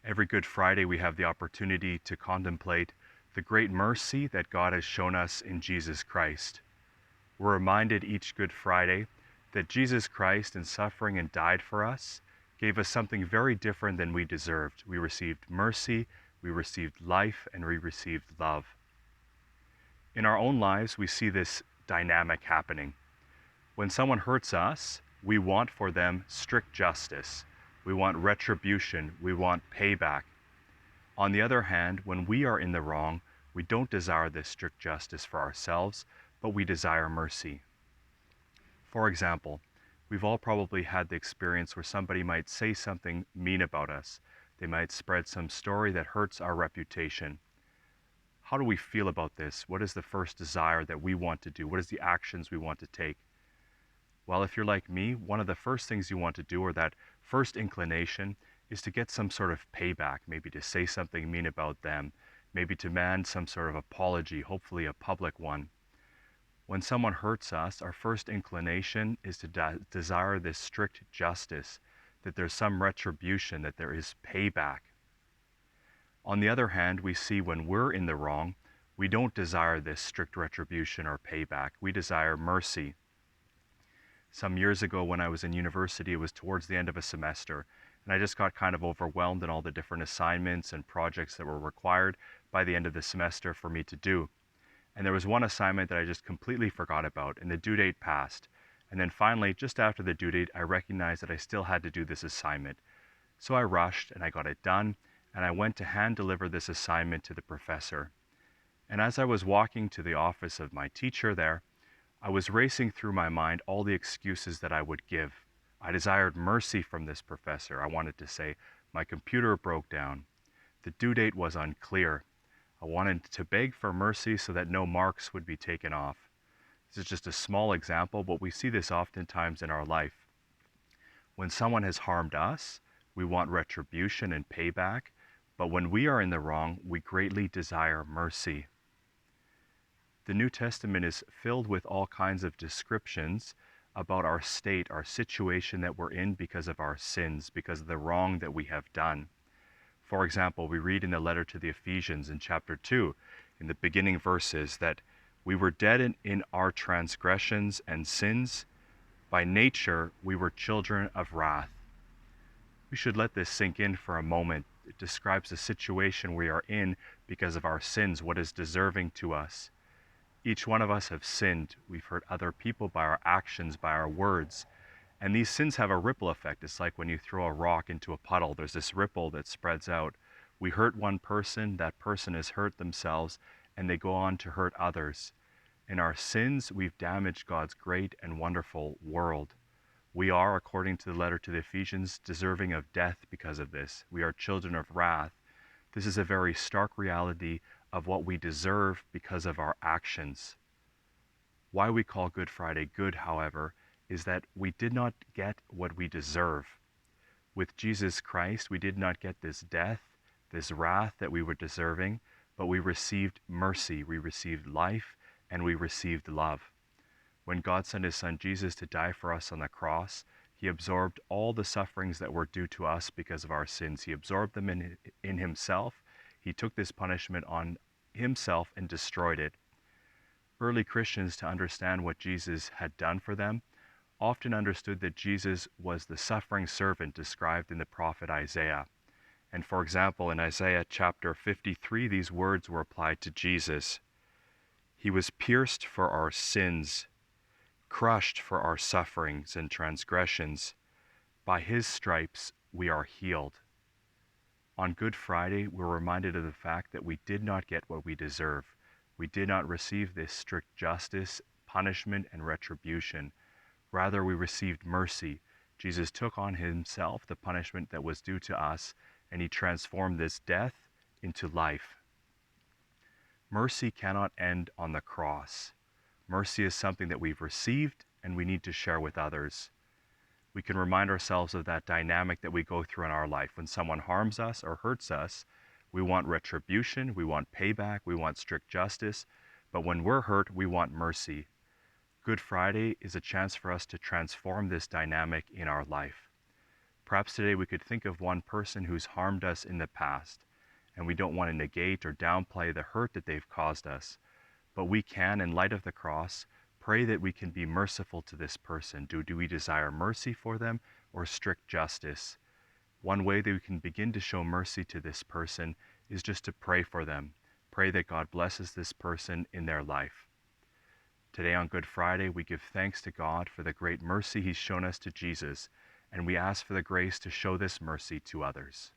Every Good Friday, we have the opportunity to contemplate the great mercy that God has shown us in Jesus Christ. We're reminded each Good Friday that Jesus Christ, in suffering and died for us, gave us something very different than we deserved. We received mercy, we received life, and we received love. In our own lives, we see this dynamic happening. When someone hurts us, we want for them strict justice. We want retribution. We want payback. On the other hand, when we are in the wrong, we don't desire this strict justice for ourselves, but we desire mercy. For example, we've all probably had the experience where somebody might say something mean about us. They might spread some story that hurts our reputation. How do we feel about this? What is the first desire that we want to do? What is the actions we want to take? Well, if you're like me, one of the first things you want to do, or that first inclination, is to get some sort of payback, maybe to say something mean about them, maybe to demand some sort of apology, hopefully a public one. When someone hurts us, our first inclination is to desire this strict justice, that there's some retribution, that there is payback. On the other hand, we see when we're in the wrong, we don't desire this strict retribution or payback. We desire mercy. Some years ago when I was in university, it was towards the end of a semester, and I just got kind of overwhelmed in all the different assignments and projects that were required by the end of the semester for me to do. And there was one assignment that I just completely forgot about, and the due date passed. And then finally, just after the due date, I recognized that I still had to do this assignment. So I rushed and I got it done, and I went to hand deliver this assignment to the professor. And as I was walking to the office of my teacher there, I was racing through my mind all the excuses that I would give. I desired mercy from this professor. I wanted to say, my computer broke down. The due date was unclear. I wanted to beg for mercy so that no marks would be taken off. This is just a small example, but we see this oftentimes in our life. When someone has harmed us, we want retribution and payback, but when we are in the wrong, we greatly desire mercy. The New Testament is filled with all kinds of descriptions about our state, our situation that we're in because of our sins, because of the wrong that we have done. For example, we read in the letter to the Ephesians in chapter 2, in the beginning verses, that we were dead in our transgressions and sins. By nature, we were children of wrath. We should let this sink in for a moment. It describes the situation we are in because of our sins, what is deserving to us. Each one of us have sinned. We've hurt other people by our actions, by our words. And these sins have a ripple effect. It's like when you throw a rock into a puddle, there's this ripple that spreads out. We hurt one person, that person has hurt themselves, and they go on to hurt others. In our sins, we've damaged God's great and wonderful world. We are, according to the letter to the Ephesians, deserving of death because of this. We are children of wrath. This is a very stark reality of what we deserve because of our actions. Why we call Good Friday good, however, is that we did not get what we deserve. With Jesus Christ, we did not get this death, this wrath that we were deserving, but we received mercy, we received life, and we received love. When God sent his son Jesus to die for us on the cross, he absorbed all the sufferings that were due to us because of our sins. He absorbed them in himself. He took this punishment on himself and destroyed it. Early Christians, to understand what Jesus had done for them, often understood that Jesus was the suffering servant described in the prophet Isaiah. And for example, in Isaiah chapter 53, these words were applied to Jesus. He was pierced for our sins, crushed for our sufferings and transgressions. By his stripes we are healed. On Good Friday, we're reminded of the fact that we did not get what we deserve. We did not receive this strict justice, punishment, and retribution. Rather, we received mercy. Jesus took on himself the punishment that was due to us, and he transformed this death into life. Mercy cannot end on the cross. Mercy is something that we've received and we need to share with others. We can remind ourselves of that dynamic that we go through in our life. When someone harms us or hurts us, we want retribution, we want payback, we want strict justice. But when we're hurt, we want mercy. Good Friday is a chance for us to transform this dynamic in our life. Perhaps today we could think of one person who's harmed us in the past, and we don't want to negate or downplay the hurt that they've caused us, but we can, in light of the cross, pray that we can be merciful to this person. Do we desire mercy for them or strict justice? One way that we can begin to show mercy to this person is just to pray for them. Pray that God blesses this person in their life. Today on Good Friday, we give thanks to God for the great mercy He's shown us to Jesus, and we ask for the grace to show this mercy to others.